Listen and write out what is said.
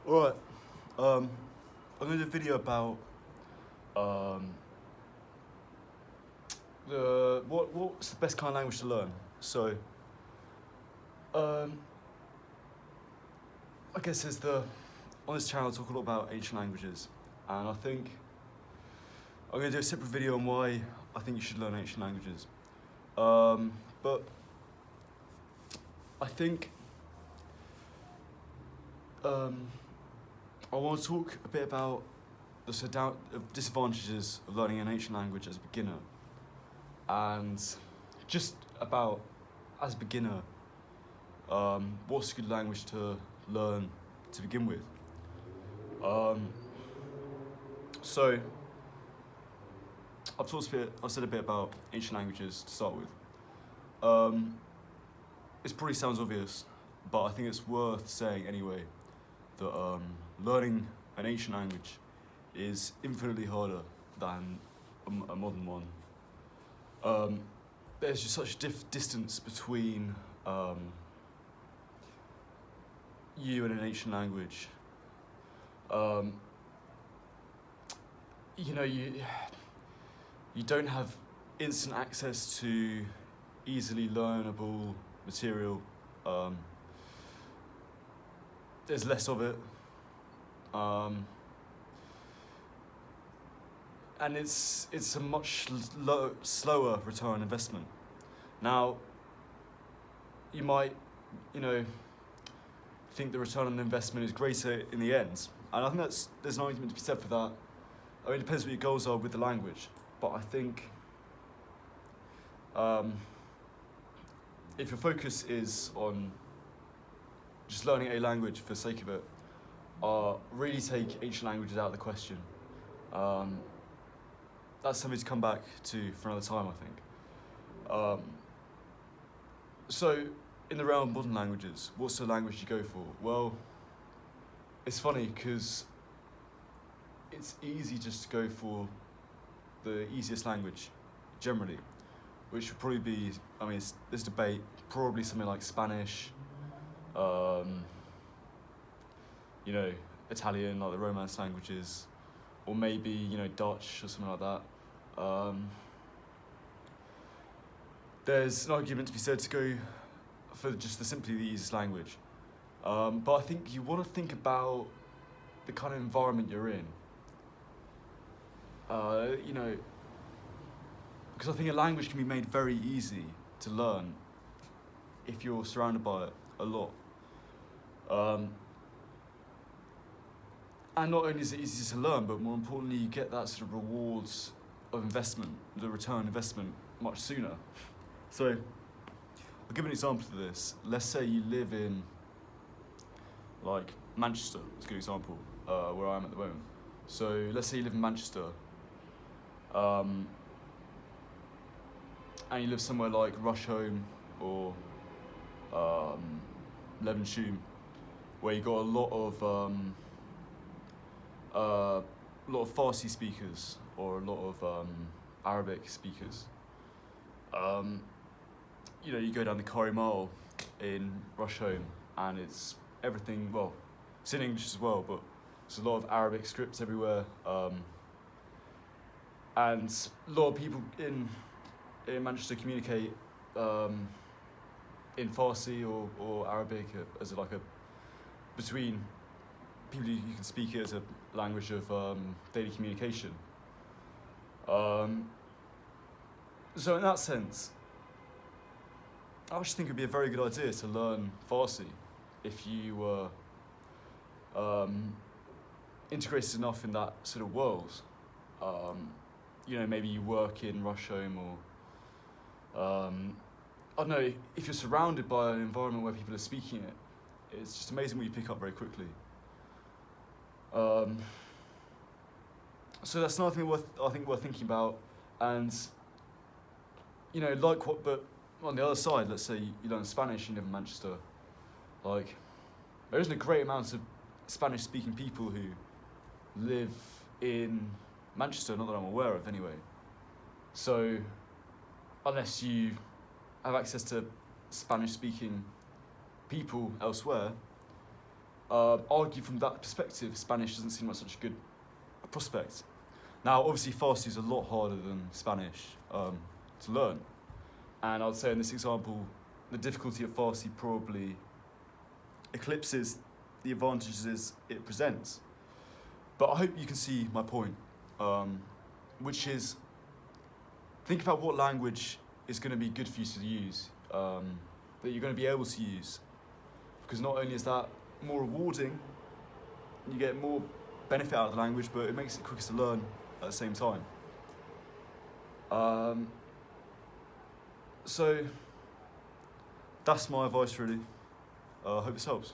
Alright, I'm gonna do a video about um, what's the best kind of language to learn. So, um, I guess on this channel I talk a lot about ancient languages, and I think I'm gonna do a separate video on why I think you should learn ancient languages. But I think I want to talk a bit about the disadvantages of learning an ancient language as a beginner, and just about, as a beginner, what's a good language to learn to begin with. So I've said a bit about ancient languages to start with. It probably sounds obvious, but I think it's worth saying anyway that learning an ancient language is infinitely harder than a modern one. There's just such a distance between you and an ancient language. You don't have instant access to easily learnable material. There's less of it. And it's a much slower return on investment. Now, you might, think the return on investment is greater in the end, and I think there's an argument to be said for that. I mean, it depends what your goals are with the language, but I think if your focus is on just learning a language for the sake of it, really take ancient languages out of the question. That's something to come back to for another time, I think. So, in the realm of modern languages, what's the language you go for? Well, it's funny because it's easy just to go for the easiest language, generally, which would probably be, there's debate, probably something like Spanish, Italian, like the Romance languages, or maybe, Dutch or something like that. There's an argument to be said to go for just simply the easiest language. But I think you want to think about the kind of environment you're in. Because I think a language can be made very easy to learn if you're surrounded by it a lot. And not only is it easy to learn, but more importantly, you get that sort of rewards of investment, the return on investment, much sooner. So, I'll give an example of this. Let's say you live in, like, Manchester, it's a good example, where I am at the moment. So, let's say you live in Manchester, and you live somewhere like Rusholme or Levenshulme, where you got a lot of Farsi speakers or a lot of Arabic speakers. You go down the Corrie Mile in Rusholme, and it's everything. Well, it's in English as well, but there's a lot of Arabic scripts everywhere, and a lot of people in Manchester communicate in Farsi or Arabic as between people you can speak it as a language of daily communication. So in that sense, I actually think it would be a very good idea to learn Farsi if you were integrated enough in that sort of world. Maybe you work in Rusholme or I don't know, if you're surrounded by an environment where people are speaking it, it's just amazing what you pick up very quickly. So that's another thing worth thinking about, and but on the other side, let's say you learn Spanish and you live in Manchester, there isn't a great amount of Spanish-speaking people who live in Manchester, not that I'm aware of anyway. So, unless you have access to Spanish-speaking people elsewhere, argue from that perspective, Spanish doesn't seem like such a good prospect. Now, obviously, Farsi is a lot harder than Spanish to learn. And I'd say in this example, the difficulty of Farsi probably eclipses the advantages it presents. But I hope you can see my point, which is think about what language is going to be good for you to use, that you're going to be able to use. Because not only is that more rewarding, you get more benefit out of the language, but it makes it quicker to learn at the same time. So that's my advice really. I hope this helps.